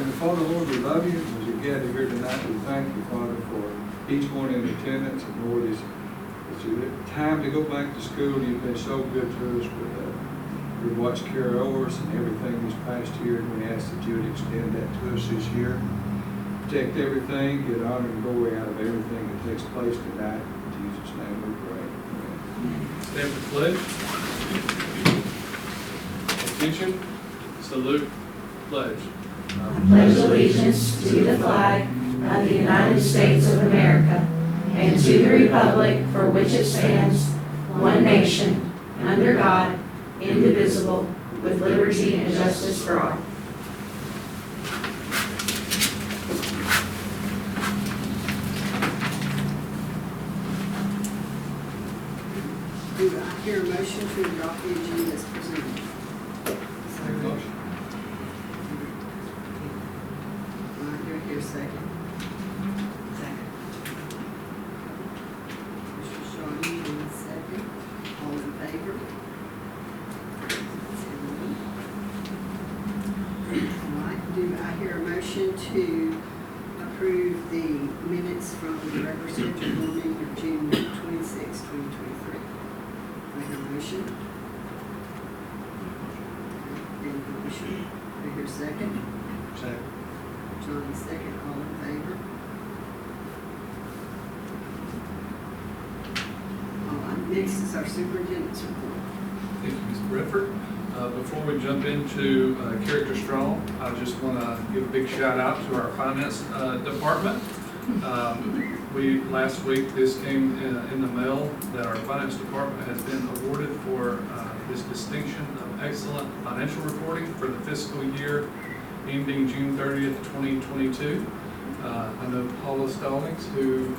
And Father, Lord, we love you. As we gather here tonight, we thank you, Father, for each one in attendance. And Lord, it's time to go back to school. You've been so good to us with your watch care over us and everything this past year. And we ask that you would extend that to us this year. Protect everything, get honor and glory out of everything that takes place tonight. In Jesus' name we pray. Amen. Stand for pledge. Attention. Salute. Pledge. I pledge allegiance to the flag of the United States of America and to the republic for which it stands, one nation, under God, indivisible, with liberty and justice for all. Do I hear a motion to adopt the agenda as presented? Make a motion. Do I hear a second? Second. Mr. Shawnee, in second. All in favor? All right, do I hear a motion to approve the minutes from the regular scheduled meeting of June 26, 2023? I hear a motion. Any motion? Do I hear a second? Second. Johnny, second. All in favor? All right, next is our superintendent's report. Thank you, Ms. Bradford. Before we jump into Character Strong, I just want to give a big shout out to our finance department. Last week, this came in the mail that our finance department has been awarded for this distinction of excellent financial reporting for the fiscal year ending June 30th, 2022. I know Paula Stallings, who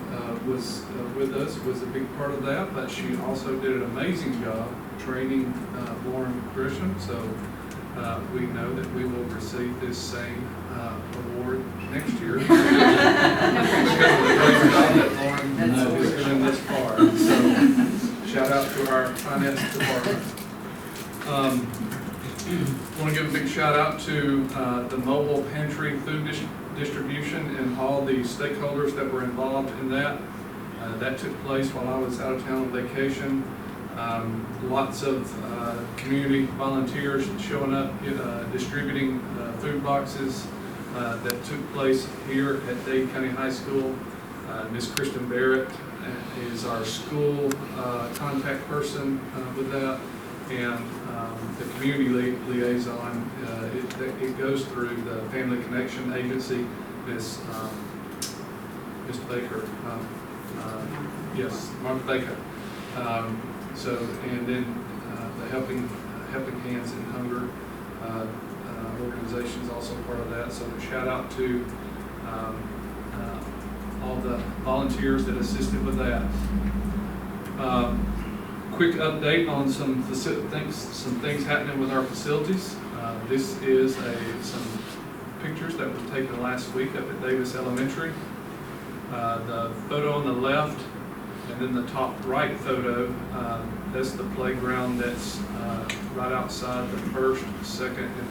was with us, was a big part of that, but she also did an amazing job training Lauren Grisham. So we know that we will receive this same award next year because of the great job that Lauren is doing this far. So shout out to our finance department. I want to give a big shout out to the mobile pantry food distribution and all the stakeholders that were involved in that. That took place while I was out of town on vacation. Lots of community volunteers showing up, distributing food boxes that took place here at Dade County High School. Ms. Kristen Barrett is our school contact person with that, and the community liaison, it goes through the Family Connection Agency, Ms. Baker, yes, Mark Baker. And then the Helping Hands and Hunger organization is also part of that. So a shout out to all the volunteers that assisted with that. Quick update on some things happening with our facilities. This is some pictures that were taken last week up at Davis Elementary. The photo on the left, and then the top right photo, that's the playground that's right outside the first, second, and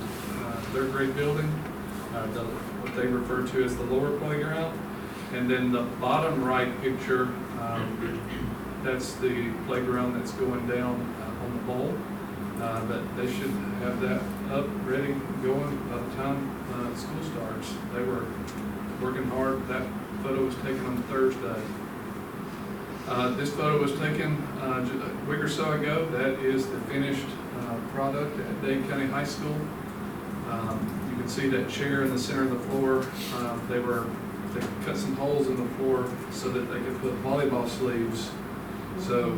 third grade building, what they refer to as the lower playground. And then the bottom right picture, that's the playground that's going down on the bowl. But they should have that up, ready, going by the time school starts. They were working hard. That photo was taken on Thursday. This photo was taken a week or so ago. That is the finished product at Dade County High School. You can see that chair in the center of the floor. They cut some holes in the floor so that they could put volleyball sleeves. So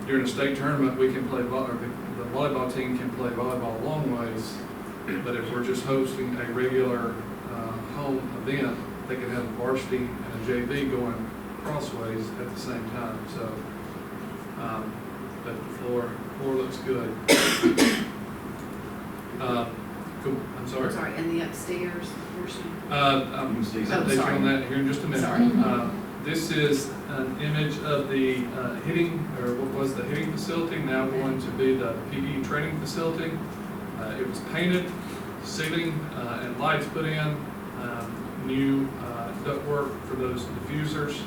during a state tournament, we can play the volleyball team can play volleyball long ways. But if we're just hosting a regular home event, they can have a varsity and a JV going crossways at the same time. So, but the floor looks good. Cool. I'm sorry. Sorry, and the upstairs portion? I'm update you on that here in just a minute. Sorry. This is an image of the hitting, or what was the hitting facility, now going to be the PE training facility. It was painted, ceiling and lights put in, new ductwork for those diffusers,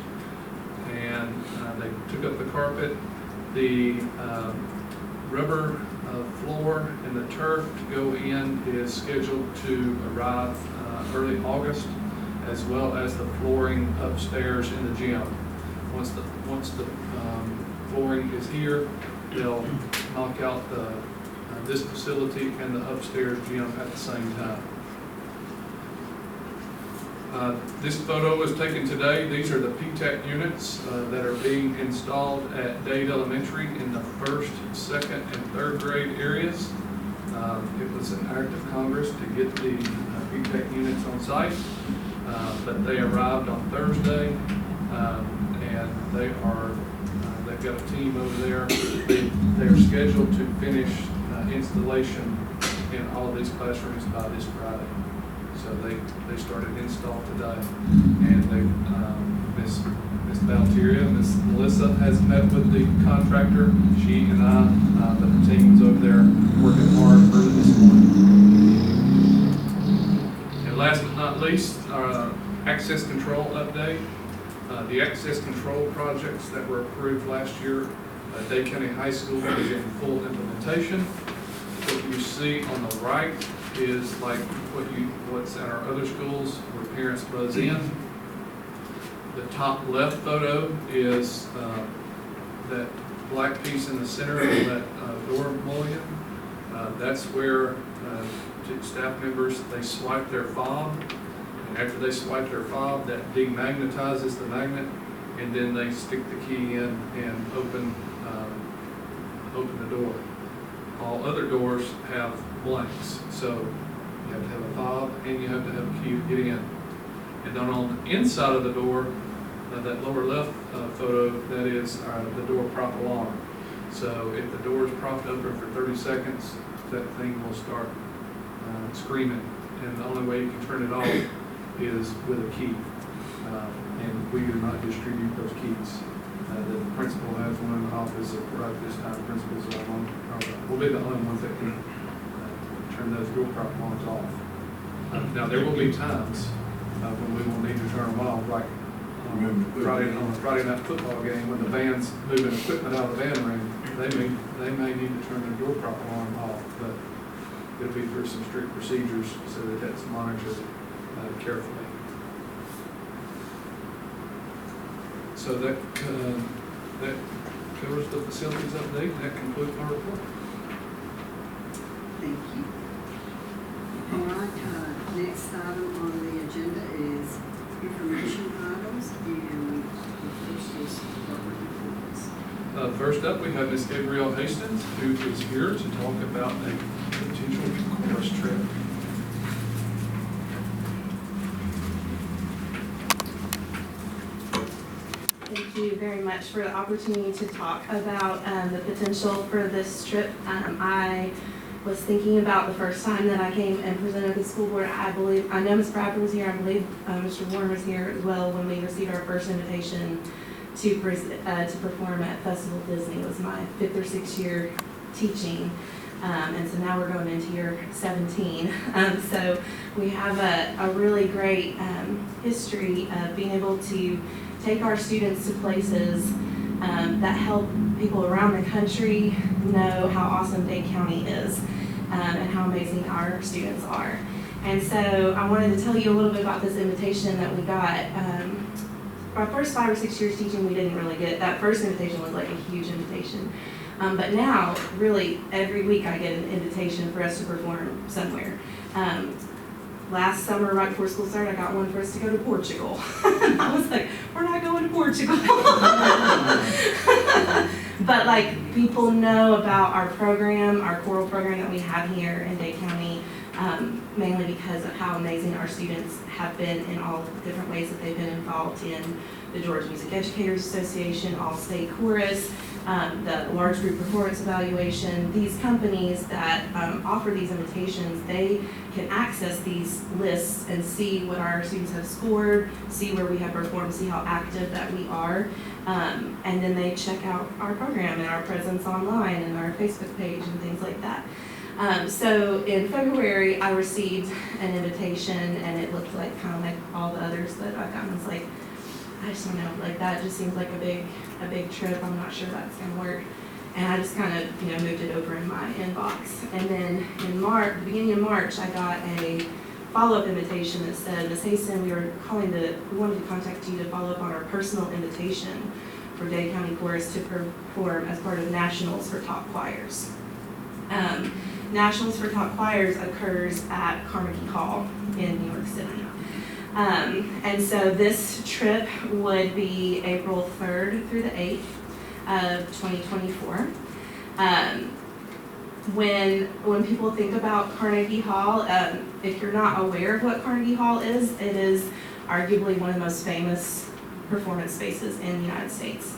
and they took up the carpet. The rubber floor and the turf to go in is scheduled to arrive early August, as well as the flooring upstairs in the gym. Once the flooring is here, they'll knock out this facility and the upstairs gym at the same time. This photo was taken today. These are the PTAC units that are being installed at Dade Elementary in the 1st, 2nd, and 3rd grade areas. It was an act of Congress to get the PTAC units on site, but they arrived on Thursday, and they've got a team over there. They're scheduled to finish installation in all of these classrooms by this Friday. So they started install today, and Miss Valteria, Miss Melissa has met with the contractor. She and the team was over there working hard early this morning. And last but not least, access control update. The access control projects that were approved last year, Dade County High School is in full implementation. What you see on the right is like what's at our other schools where parents buzz in. The top left photo is that black piece in the center of that door mullion. That's where staff members, they swipe their fob, and after they swipe their fob, that demagnetizes the magnet, and then they stick the key in and open the door. All other doors have blanks, so you have to have a fob and you have to have a key to get in. And then on the inside of the door, that lower left photo, that is the door prop alarm. So if the door is propped open for 30 seconds, that thing will start screaming. And the only way you can turn it off is with a key. And we do not distribute those keys. The principal has one in the office right this time. The principals are will be the only ones that can turn those door prop alarms off. Now there will be times when we will need to turn them off, like on a Friday night football game when the band's moving equipment out of the band room. They may need to turn their door prop alarm off, but it'll be through some strict procedures so that that's monitored carefully. So that covers the facilities update. That concludes my report. Thank you. All right, next item on the agenda is information items, and the first is department reports. First up, we have Ms. Gabrielle Hastings, who is here to talk about a potential chorus trip. Thank you very much for the opportunity to talk about the potential for this trip. I was thinking about the first time that I came and presented to the school board. I know Ms. Bradford was here. I believe Mr. Warren was here as well when we received our first invitation to perform at Festival Disney. It was my 5th or 6th year teaching. And so now we're going into year 17. So we have a really great history of being able to take our students to places that help people around the country know how awesome Dade County is and how amazing our students are. And so I wanted to tell you a little bit about this invitation that we got. Our first 5 or 6 years teaching, we didn't really get it. That first invitation was like a huge invitation. But now, really, every week I get an invitation for us to perform somewhere. Last summer, right before school started, I got one for us to go to Portugal. I was like, we're not going to Portugal. But like, people know about our program, our choral program that we have here in Dade County, mainly because of how amazing our students have been in all the different ways that they've been involved in the Georgia Music Educators Association, All-State Chorus, the large group performance evaluation. These companies that offer these invitations, they can access these lists and see what our students have scored, see where we have performed, see how active that we are, and then they check out our program and our presence online and our Facebook page and things like that. So in February, I received an invitation, and it looked like kind of like all the others that I've gotten. It's like, I just don't know, like that just seems like a big trip. I'm not sure that's gonna work. And I just kind of, moved it over in my inbox. And then in March, the beginning of March, I got a follow-up invitation that said, Ms. Haston, we wanted to contact you to follow up on our personal invitation for Dade County Chorus to perform as part of Nationals for Top Choirs. Nationals for Top Choirs occurs at Carnegie Hall in New York City. And so this trip would be April 3rd through the 8th of 2024. When people think about Carnegie Hall, if you're not aware of what Carnegie Hall is, it is arguably one of the most famous performance spaces in the United States.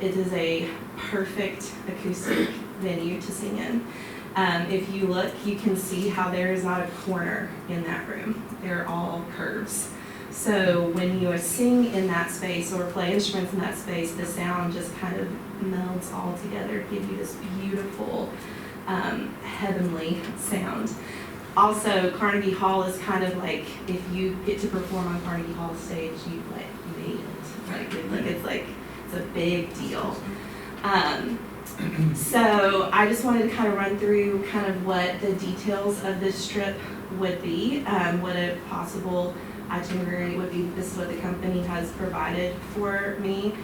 It is a perfect acoustic venue to sing in. If you look, you can see how there is not a corner in that room. They're all curves. So when you sing in that space or play instruments in that space, the sound just kind of melds all together to give you this beautiful, heavenly sound. Also, Carnegie Hall is kind of like, if you get to perform on Carnegie Hall stage, you made it. It's a big deal. So I just wanted to kind of run through kind of what the details of this trip would be, what a possible itinerary would be. This is what the company has provided for me.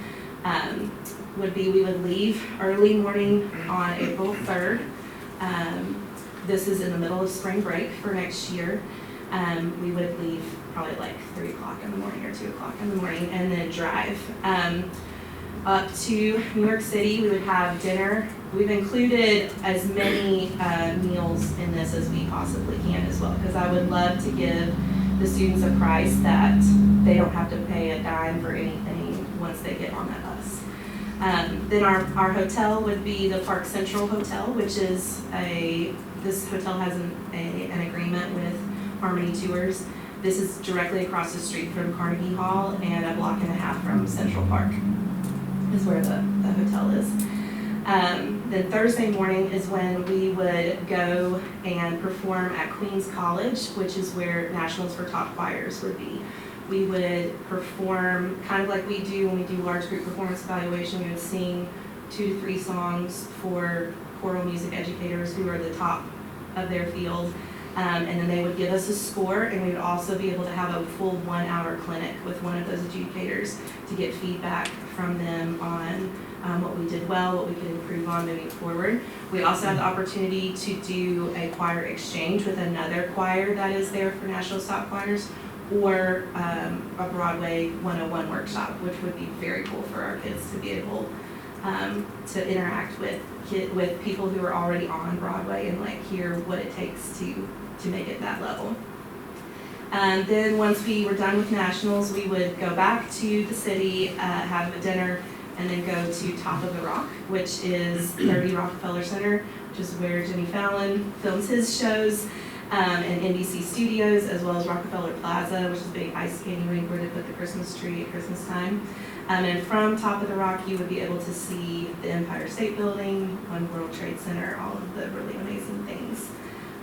Would be we would leave early morning on April 3rd. This is in the middle of spring break for next year. We would leave probably like 3 o'clock in the morning or 2 o'clock in the morning and then drive up to New York City. We would have dinner. We've included as many meals in this as we possibly can as well, because I would love to give the students a price that they don't have to pay a dime for anything once they get on that bus. Then our hotel would be the Park Central Hotel, which is this hotel has an agreement with Harmony Tours. This is directly across the street from Carnegie Hall and a block and a half from Central Park is where the hotel is. Then Thursday morning is when we would go and perform at Queens College, which is where Nationals for Top Choirs would be. We would perform kind of like we do when we do large group performance evaluation. We would sing 2 to 3 songs for choral music educators who are the top of their field. And then they would give us a score, and we would also be able to have a full 1-hour clinic with one of those educators to get feedback from them on what we did well, what we could improve on moving forward. We also have the opportunity to do a choir exchange with another choir that is there for National Top Choirs, or a Broadway 101 workshop, which would be very cool for our kids to be able to interact with people who are already on Broadway and like hear what it takes to make it that level. Then once we were done with Nationals, we would go back to the city, have a dinner, and then go to Top of the Rock, which is 30 Rockefeller Center, which is where Jimmy Fallon films his shows, and NBC Studios, as well as Rockefeller Plaza, which is a big ice skating rink where they put the Christmas tree at Christmas time. And from Top of the Rock, you would be able to see the Empire State Building, One World Trade Center, all of the really amazing things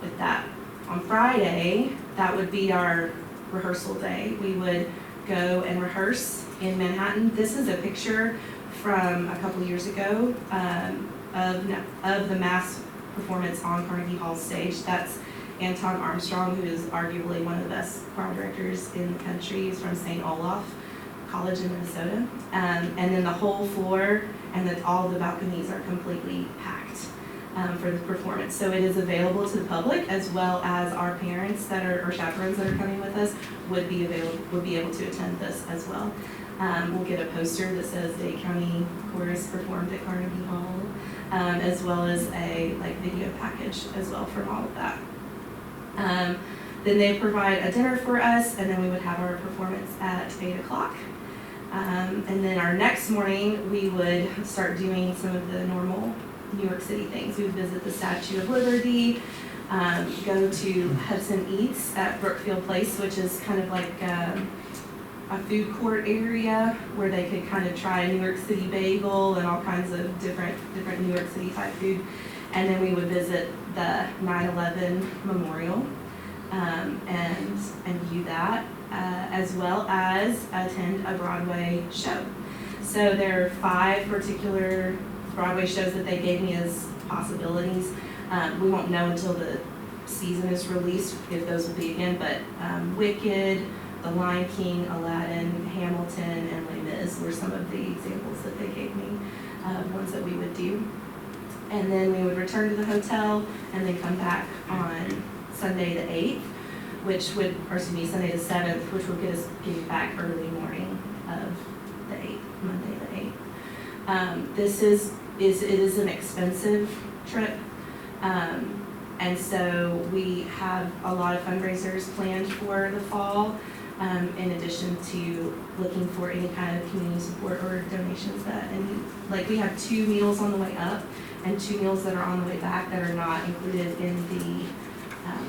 with that. On Friday, that would be our rehearsal day. We would go and rehearse in Manhattan. This is a picture from a couple years ago of the mass performance on Carnegie Hall stage. That's Anton Armstrong, who is arguably one of the best choir directors in the country. He's from St. Olaf College in Minnesota. And then the whole floor and all of the balconies are completely packed for the performance. So it is available to the public, as well as our parents or chaperones that are coming with us would be able to attend this as well. We'll get a poster that says Dade County Chorus performed at Carnegie Hall, as well as a video package as well from all of that. Then they provide a dinner for us, and then we would have our performance at 8 o'clock. And then our next morning, we would start doing some of the normal New York City things. We would visit the Statue of Liberty, go to Hudson Eats at Brookfield Place, which is kind of like a food court area where they could kind of try a New York City bagel and all kinds of different New York City type food. And then we would visit the 9/11 memorial and view that, as well as attend a Broadway show. So there are 5 particular Broadway shows that they gave me as possibilities. We won't know until the season is released if those will be again, but Wicked, The Lion King, Aladdin, Hamilton, and Les Mis were some of the examples that they gave me of ones that we would do. And then we would return to the hotel and then come back on Sunday the 8th, Sunday the 7th, which will get us getting back early morning of the 8th, Monday the 8th. This is an expensive trip. And so we have a lot of fundraisers planned for the fall, in addition to looking for any kind of community support or donations we have 2 meals on the way up and 2 meals that are on the way back that are not included in the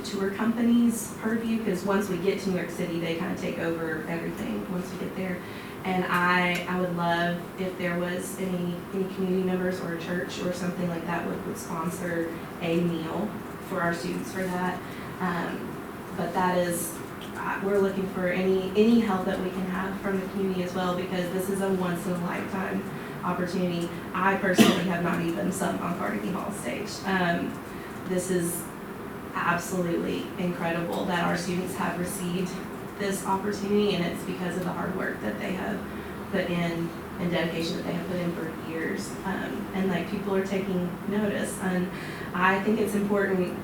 tour company's purview, because once we get to New York City, they kind of take over everything once we get there. And I would love if there was any community members or a church or something like that would sponsor a meal for our students for that. But that is, we're looking for any help that we can have from the community as well, because this is a once in a lifetime opportunity. I personally have not even sung on Carnegie Hall stage. This is absolutely incredible that our students have received this opportunity, and it's because of the hard work that they have put in and dedication that they have put in for years. And people are taking notice, and I think it's important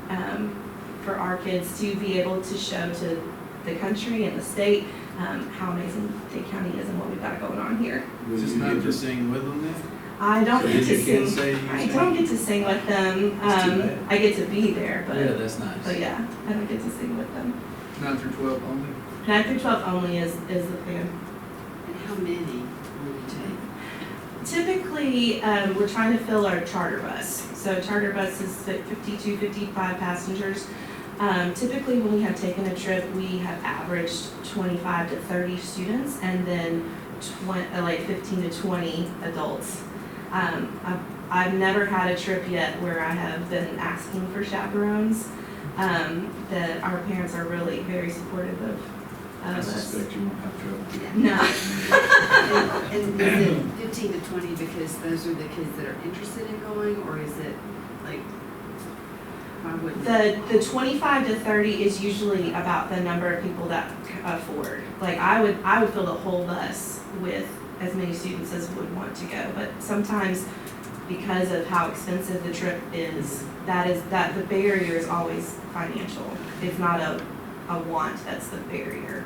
for our kids to be able to show to the country and the state how amazing Dade County is and what we've got going on here. Just not to sing with them then? I don't So get to you can't sing. say you I sing? don't get to sing with them. That's too bad. I get to be there, but Yeah, that's nice. but yeah, I don't get to sing with them. 9 through 12 only. 9 through 12 only is the plan. And how many will you take? Typically, we're trying to fill our charter bus. So charter bus is 52, 55 passengers. Typically, when we have taken a trip, we have averaged 25 to 30 students, and then 15 to 20 adults. I've never had a trip yet where I have been asking for chaperones. That our parents are really very supportive of I us. suspect you won't have trouble. No. And is it 15 to 20 because those are the kids that are interested in going, or is it why wouldn't? The 25 to 30 is usually about the number of people that afford. I would fill the whole bus with as many students as would want to go, but sometimes because of how expensive the trip is, that the barrier is always financial. It's not a want that's the barrier.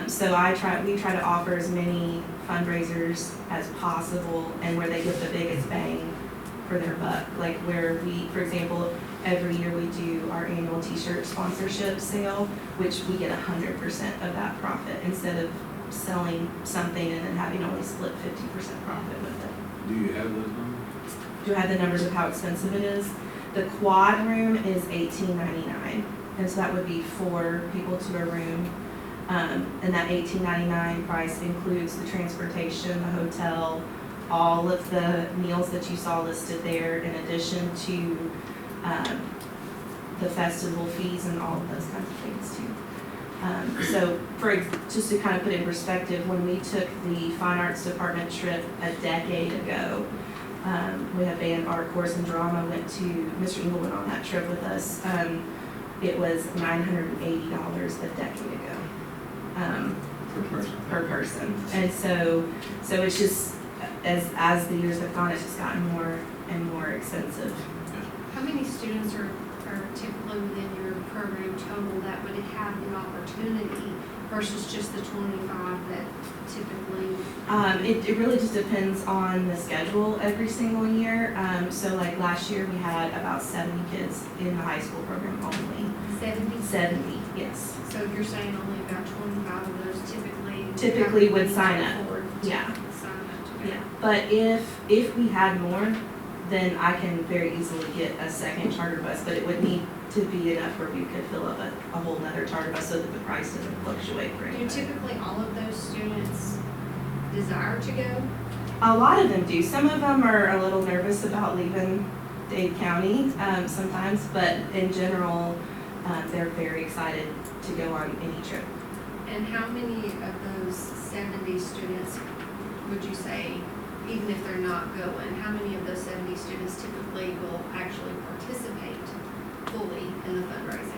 So we try to offer as many fundraisers as possible, and where they get the biggest bang for their buck. Where for example, every year we do our annual T-shirt sponsorship sale, which we get 100% of that profit instead of selling something and then having only split 50% profit with it. Do you have those numbers? Do I have the numbers of how expensive it is? The quad room is $18.99, and so that would be 4 people to a room. And that $18.99 price includes the transportation, the hotel, all of the meals that you saw listed there, in addition to the festival fees and all of those kinds of things too. So just to kind of put in perspective, when we took the Fine Arts Department trip a decade ago, we had band, art, chorus, and drama, Mr. Engel went on that trip with us. It was $980 a decade ago. Per person. And so it's just, as the years have gone, it's just gotten more and more expensive. How many students are typically within your program total that would have the opportunity versus just the 25 that typically? It really just depends on the schedule every single year. So last year we had about 70 kids in the high school program only. 70, yes. So you're saying only about 25 of those Typically would sign up. Yeah. Sign up to go. Yeah, but if we had more, then I can very easily get a second charter bus, but it would need to be enough where we could fill up a whole nother charter bus so that the price doesn't fluctuate for Do anybody. typically all of those students desire to go? A lot of them do. Some of them are a little nervous about leaving Dade County sometimes, but in general, they're very excited to go on any trip. And how many of those 70 students would you say, even if they're not going, how many of those 70 students typically will actually participate fully in the fundraising?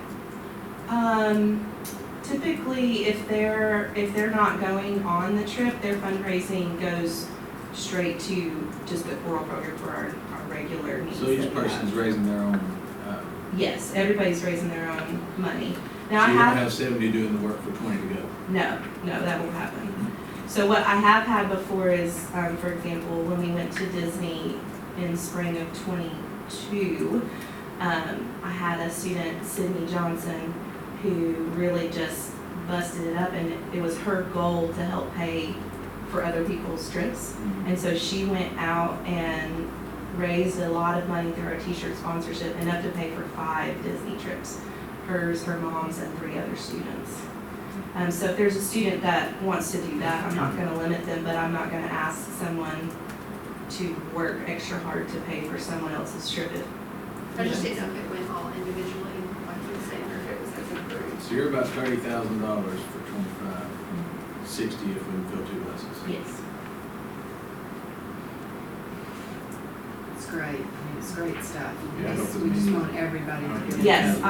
Typically, if they're not going on the trip, their fundraising goes straight to just the choral program for our regular needs. So that each we person's have. raising their own, Yes, everybody's raising their own money. so Now you I don't have, have 70 doing the work for 20 to go. no, that won't happen. So what I have had before is, for example, when we went to Disney in spring of '22, I had a student, Sydney Johnson, who really just busted it up, and it was her goal to help pay for other people's trips. And so she went out and raised a lot of money through our t-shirt sponsorship, enough to pay for 5 Disney trips. Hers, her mom's, and 3 other students. So if there's a student that wants to do that, I'm not gonna limit them, but I'm not gonna ask someone to work extra hard to pay for someone else's trip. I just didn't know if it went all individually, like you were saying, or if it was as a group. So you're about $30,000 for 25, 60 if we fill 2 buses. Yes. It's great. I mean, it's great stuff. Yeah, We just want everybody to get. Yes,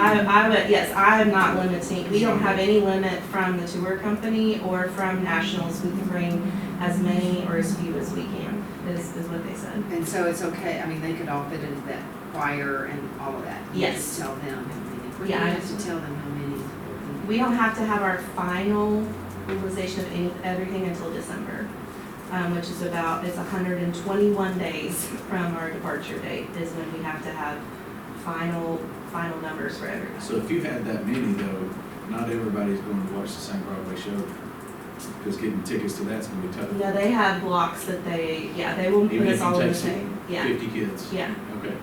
I am not limiting, we don't have any limit from the tour company or from nationals. We can bring as many or as few as we can, is what they said. And so it's okay, I mean, they could all fit into that choir and all of that. You Yes. just tell them how many. We Yeah, don't I have to tell them how many. We don't have to have our final utilization of everything until December, which is it's 121 days from our departure date is when we have to have final numbers for everyone. So if you had that many though, not everybody's going to watch the same Broadway show. Because getting tickets to that's going to be tough. No, they have blocks that they will put Even us if you all in the take same. Yeah, 50 kids. yeah, Okay.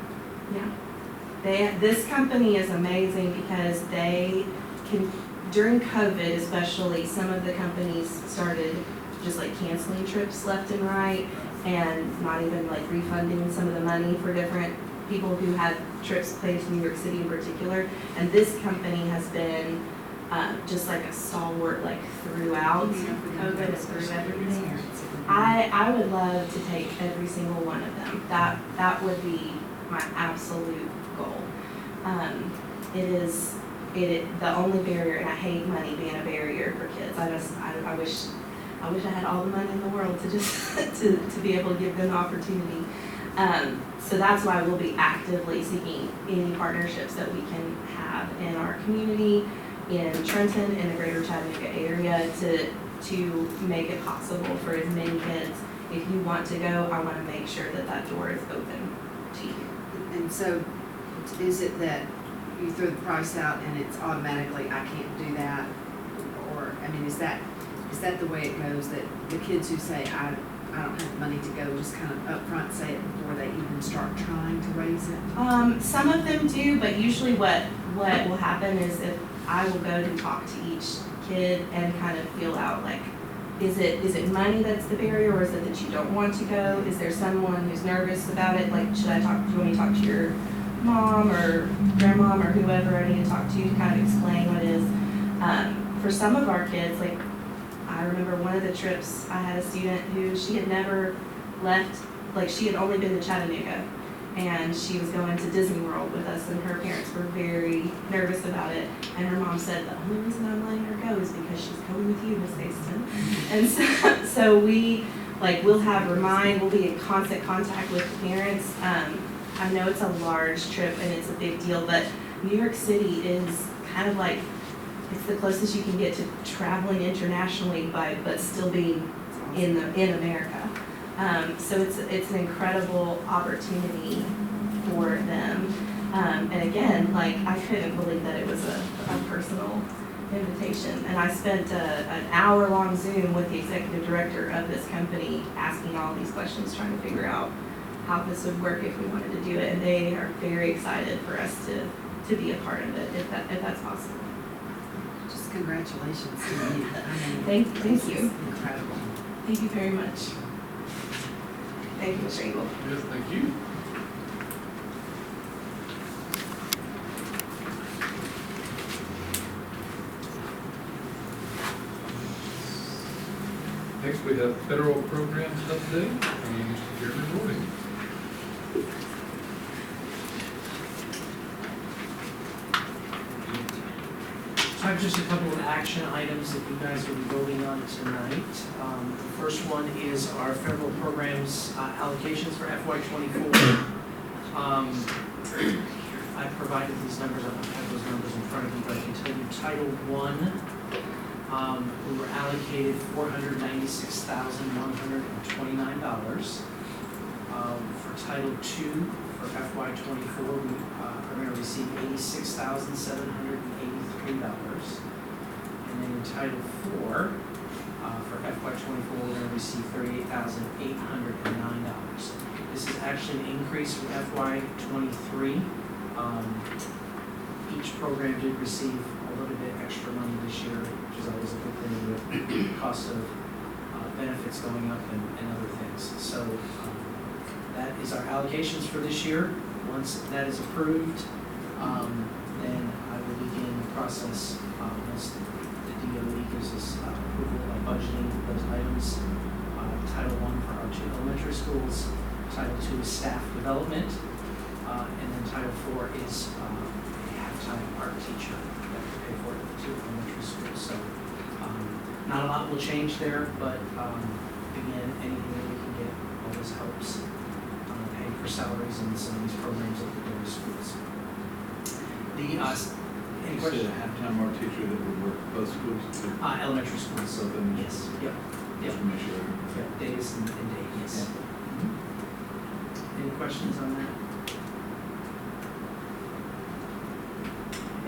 yeah. This company is amazing because they can, during COVID especially, some of the companies started just like canceling trips left and right and not even like refunding some of the money for different people who had trips planned to New York City in particular. And this company has been just like a stalwart like throughout COVID and through everything. I would love to take every single one of them. That would be my absolute goal. It is the only barrier, and I hate money being a barrier for kids. I wish I had all the money in the world to just to be able to give them the opportunity. So that's why we'll be actively seeking any partnerships that we can have in our community, in Trenton, in the greater Chattanooga area to make it possible for as many kids. If you want to go, I want to make sure that door is open to you. And so, is it that you throw the price out and it's automatically, I can't do that? Or, I mean, is that the way it goes, that the kids who say, I don't have money to go, just kind of upfront say it before they even start trying to raise it? Some of them do, but usually what will happen is if I will go to talk to each kid and kind of feel out like, is it money that's the barrier, or is it that you don't want to go? Is there someone who's nervous about it? Like, do you want me to talk to your mom or grandmom or whoever I need to talk to kind of explain what it is? For some of our kids, like, I remember one of the trips, I had a student who she had never left, like she had only been to Chattanooga, and she was going to Disney World with us, and her parents were very nervous about it, and her mom said, the only reason I'm letting her go is because she's going with you, Miss Aston. And so we'll be in constant contact with the parents. I know it's a large trip and it's a big deal, but New York City is kind of like, it's the closest you can get to traveling internationally but still being in America. So it's an incredible opportunity for them. And again, like, I couldn't believe that it was a personal invitation. And I spent an hour-long Zoom with the executive director of this company asking all these questions, trying to figure out how this would work if we wanted to do it. And they are very excited for us to be a part of it, if that's possible. Just congratulations to you. I mean, Thank this you. is incredible. Thank you very much. Thank you, Mr. Eagle. Yes, thank you. Next, we have federal programs update, and Mr. Jeremy Roy. I have just a couple of action items that you guys will be voting on tonight. The first one is our federal programs allocations for FY '24. I provided these numbers, I don't have those numbers in front of me, but I can tell you Title I, we were allocated $496,129. For Title II, for FY '24, we are going to receive $86,783. And then in Title IV, for FY '24, we're going to receive $38,809. This is actually an increase from FY '23. Each program did receive a little bit extra money this year, which is always a good thing with the cost of benefits going up and other things. So that is our allocations for this year. Once that is approved, then I will begin the process, once the DOE gives us approval of budgeting those items. Title I for our 2 elementary schools, Title II is staff development, and then Title IV is a half-time art teacher that we pay for at the 2 elementary schools. So not a lot will change there, but again, anything that we can get always helps pay for salaries in some of these programs at the various schools. Any You said questions? a half-time art teacher that would work both schools? Elementary schools. So then, Yes, yep, just to make sure. yep, Days and Dade, yes. Any questions on that?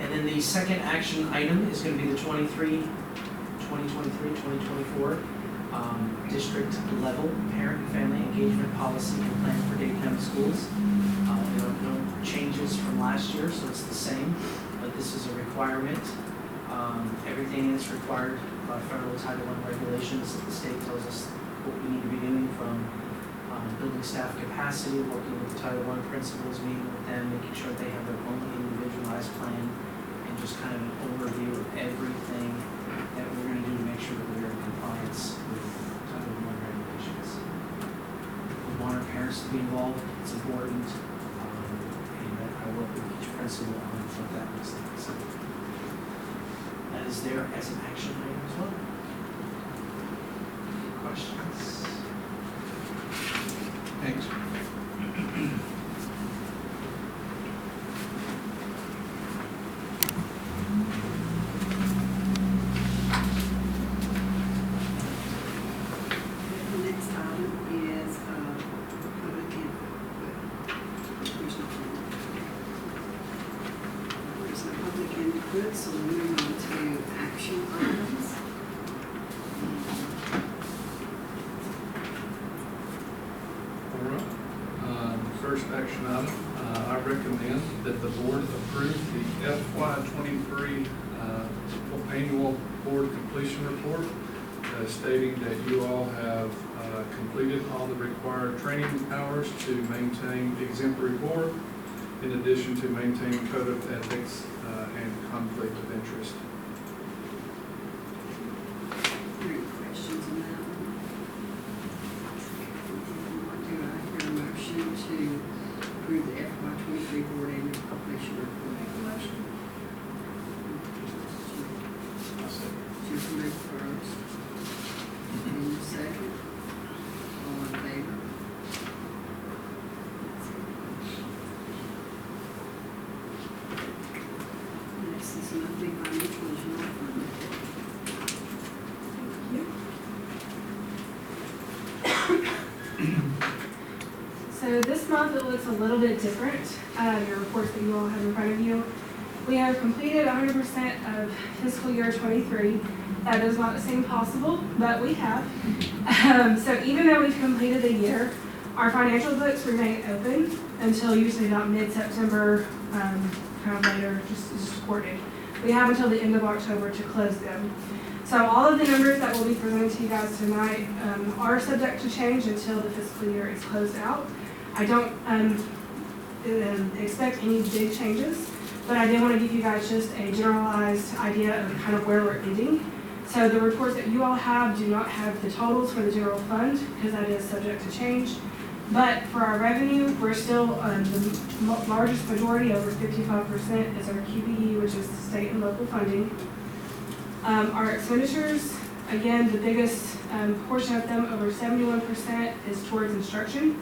And then the second action item is going to be the 2023-2024 district level parent and family engagement policy and plan for Dade County Schools. There are no changes from last year, so it's the same, but this is a requirement. Everything is required by federal Title I regulations that the state tells us what we need to be doing, from building staff capacity, working with the Title I principals, meeting with them, making sure they have their own individualized plan, and just kind of an overview of everything that we're going to do to make sure that we're in compliance with Title I regulations. We want our parents to be involved, it's important, and I work with each principal on what that looks like. So that is there as an action item as well. Questions? Thanks. The next item is public input. There's no public input, so we'll move on to action items. All right. First action item, I recommend that the board approve the FY '23 annual board completion report, stating that you all have completed all the required training hours to maintain exemplary board, in addition to maintaining code of ethics and conflict of interest. Any questions on that one? Do I hear a motion to approve the FY '23 board annual completion report? Make a motion. Just move first. And second. All in favor? Next is monthly financial and general fund report. So this month it looks a little bit different, your reports that you all have in front of you. We have completed 100% of fiscal year '23. That does not seem possible, but we have. So even though we've completed the year, our financial books remain open until usually about mid-September, kind of later, just court date. We have until the end of October to close them. So all of the numbers that will be presented to you guys tonight are subject to change until the fiscal year is closed out. I don't expect any big changes, but I did want to give you guys just a generalized idea of kind of where we're ending. So the reports that you all have do not have the totals for the general fund, because that is subject to change. But for our revenue, we're still, the largest majority, over 55%, is our QBE, which is state and local funding. Our expenditures, again, the biggest portion of them, over 71%, is towards instruction.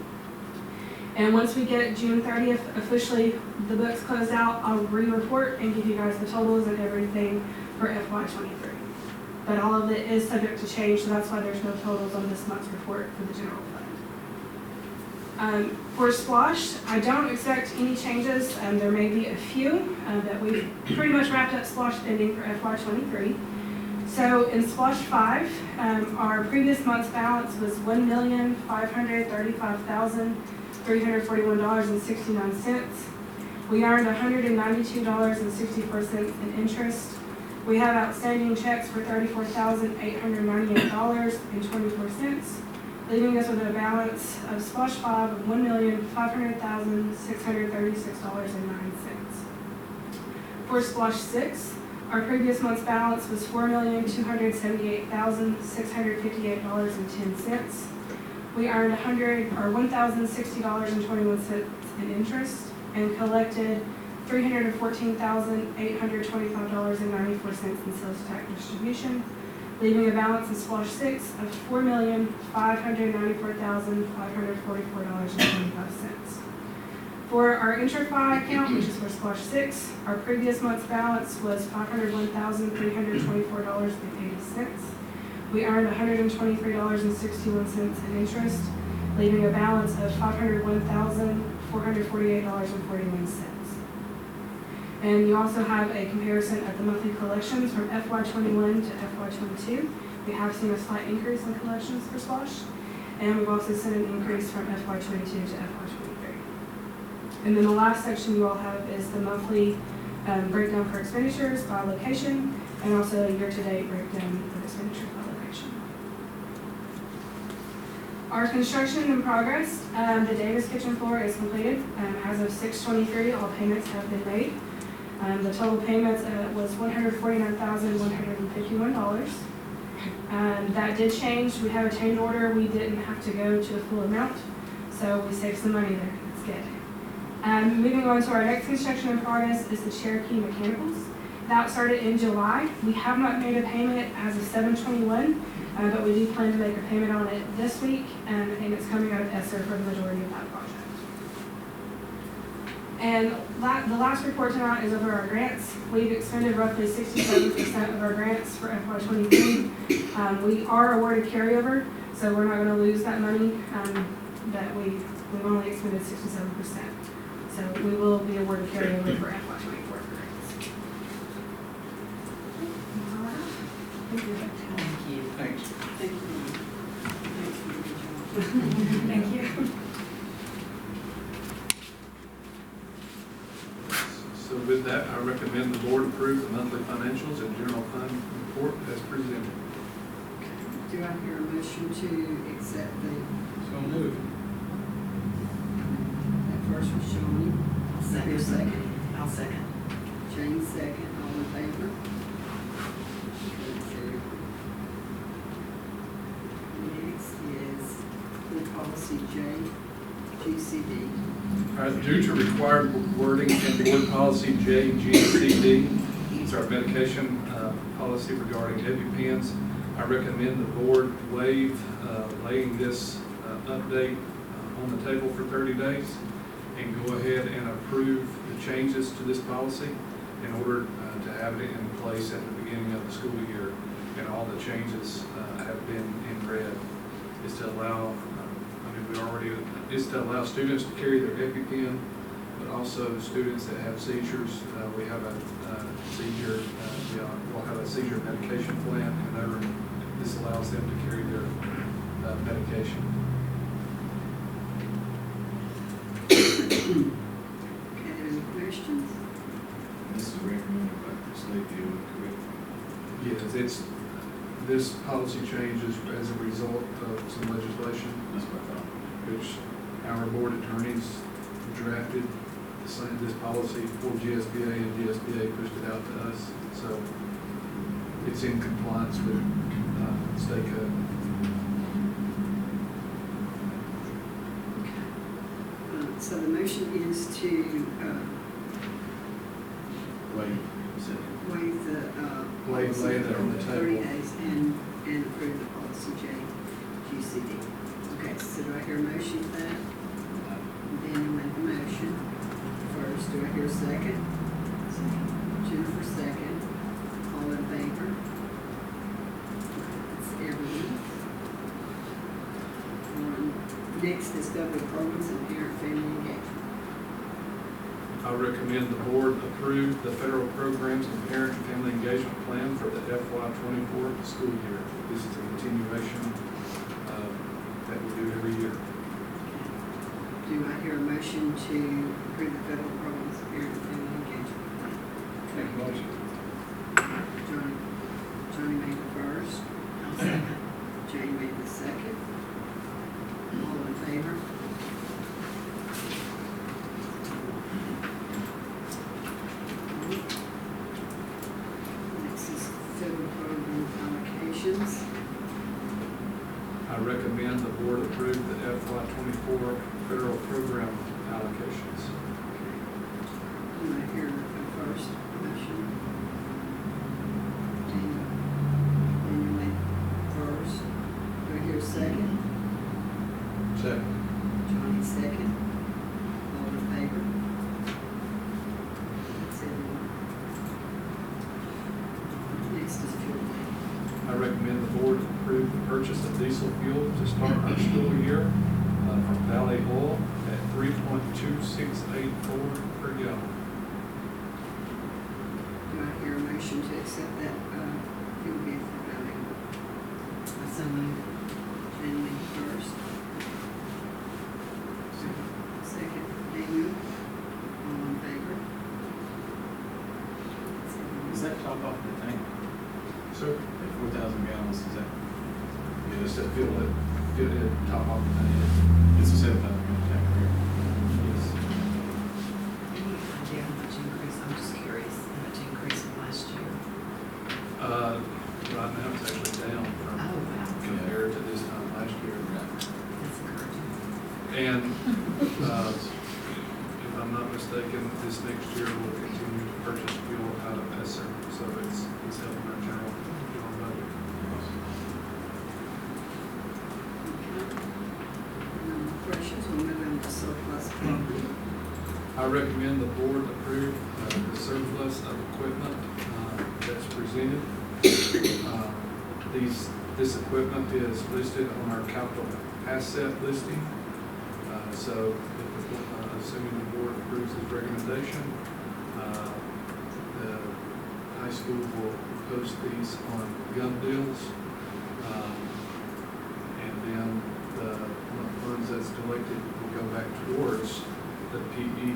And once we get June 30th, officially, the books closed out, I'll re-report and give you guys the totals and everything for FY23. But all of it is subject to change, so that's why there's no totals on this month's report for the general fund. For Splosh, I don't expect any changes. There may be a few that we've pretty much wrapped up Splosh spending for FY23. So in Splosh 5, our previous month's balance was $1,535,341.69. We earned $192.64 in interest. We have outstanding checks for $34,898.24, leaving us with a balance of Splosh 5 of $1,500,636.09. For Splosh 6, our previous month's balance was $4,278,658.10. We earned $1,060.21 in interest and collected $314,825.94 in sales tax distribution, leaving a balance in Splosh 6 of $4,594,544.25. For our intra-fi account, which is for Splosh 6, our previous month's balance was $501,324.80. We earned $123.61 in interest, leaving a balance of $501,448.41. And you also have a comparison of the monthly collections from FY21 to FY22. We have seen a slight increase in collections for Splosh, and we've also seen an increase from FY22 to FY23. And then the last section you all have is the monthly breakdown for expenditures by location, and also a year-to-date breakdown of expenditures by location. Our construction in progress, the Davis kitchen floor is completed. As of 6/23, all payments have been made. The total payments was $149,151. That did change. We have a change order. We didn't have to go to the full amount, so we saved some money there. It's good. Moving on to our next construction in progress is the Cherokee Mechanicals. That started in July. We have not made a payment as of 7/21, but we do plan to make a payment on it this week, and it's coming out of ESSER for the majority of that project. And the last report tonight is over our grants. We've expended roughly 67% of our grants for FY23. We are awarded carryover, so we're not going to lose that money. That we've only expended 67%. So we will be awarded carryover for FY24 grants. Thank you. Thanks. Thank you. Thank you. So with that, I recommend the board approve the monthly financials and general fund report as presented. Do I hear a motion to accept the, So moved. that first was Shawnee? Your second? I'll second. Jane second, all in favor? Next is the policy GCD. Due to required wording in board policy JGCD, it's our medication policy regarding EpiPens. I recommend the board waive laying this update on the table for 30 days and go ahead and approve the changes to this policy in order to have it in place at the beginning of the school year. And all the changes have been in red. Is to allow, is to allow students to carry their EpiPen, but also students that have seizures. We have a seizure, we'll have a seizure medication plan, and this allows them to carry their medication. Okay, any questions? This is recommended by Lakeview, correct? Yes, this policy change is as a result of some legislation, That's what I thought. which our board attorneys drafted, signed this policy for GSBA, and GSBA pushed it out to us. So it's in compliance with state code. So the motion is to Wait, waive the Lay that on the 30 table. days and approve the policy JQCD. Okay, so do I hear a motion for that? Daniel made the motion first. Do I hear a second? Jennifer second. All in favor? That's everyone. Next is government programs and parent-family engagement. I recommend the board approve the federal programs and parent and family engagement plan for the FY24 school year. This is a continuation that we do every year. Do I hear a motion to approve the federal programs and parent and family engagement? Make a motion. Johnny made the first. Jane made the second. All in favor? Next is federal program allocations. I recommend the board approve the FY24 federal program allocations. Do I hear a first motion? Daniel made first. Do I hear a second? Second. Johnny second. All in favor? That's everyone. Next is fuel. I recommend the board approve the purchase of diesel fuel to start our school year from Valley Oil at 3.2684 per gallon. Do I hear a motion to accept that fuel bid for Valley? So moved. Jenny made the first. Second, Daniel. All in favor? That's everyone. is that top off the tank? So, At 4,000 gallons, is that? just to fill it top off the tank. It's a 7,000 gallon tank, right? Yes. Any idea how much increase, I'm just curious, how much increase from last year? Right now, it's actually down from Oh, wow, compared to this time last year. that's encouraging. And if I'm not mistaken, this next year we'll continue to purchase fuel out of ESSER, so it's helping our general budget. No more questions, we'll move on to surplus property. I recommend the board approve the surplus of equipment that's presented. This equipment is listed on our capital asset listing. So assuming the board approves this recommendation, the high school will post these on gun deals. And then the funds that's collected will go back towards the PE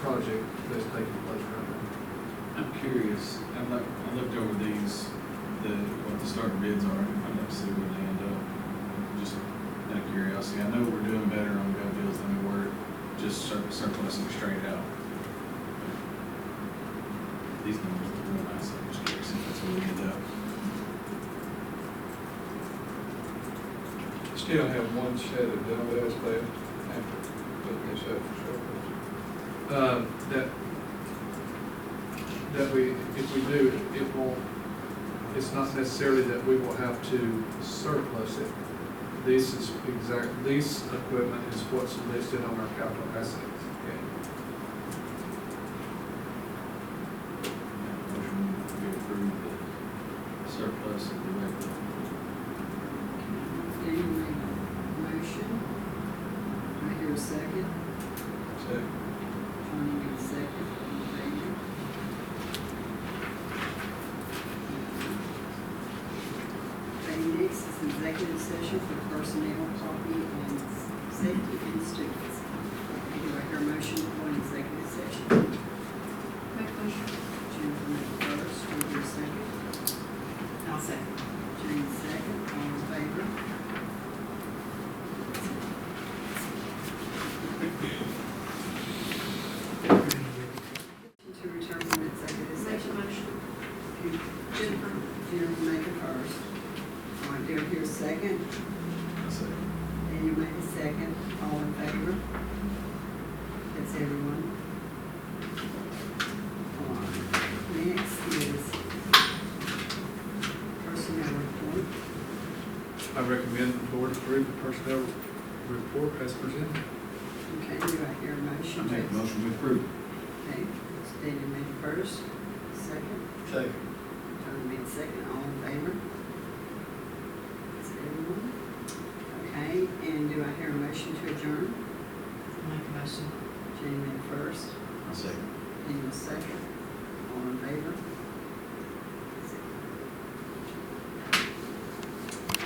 project that's taking place right now. I'm curious, I looked over these, what the starting bids are, I'd like to see where they end up. Just out of curiosity, I know we're doing better on gun deals than we were just surplusing straight out. These numbers look real nice, I'm just curious if that's where we end up. Still have one set of dumbbells left after putting this up for surplus. That we, if we do, it will, it's not necessarily that we will have to surplus it. This equipment is what's listed on our capital assets. Okay. Motion to approve the surplus of the regular. Daniel made the motion. Do I hear a second? Second. Johnny made a second. All in favor? Okay, next is executive session for personnel, property, and safety and students. Do I hear a motion for an executive session? Make motion. Jennifer made the first. Do I hear a second? I'll second. Jane second. All in favor? To return from executive Make a session. motion. Okay. Jennifer. Jennifer made the first. All right, do I hear a second? I say, Daniel made the second. All in favor? That's everyone. All right. Next is personnel report. I recommend the board approve the personnel report as presented. Okay, do I hear a motion? I make a motion to approve. Okay, Daniel made the first. Second. Second. John made second. All in favor? That's everyone. Okay, and do I hear a motion to adjourn? Make a motion. Jenny made first. I say. Daniel second. All in favor?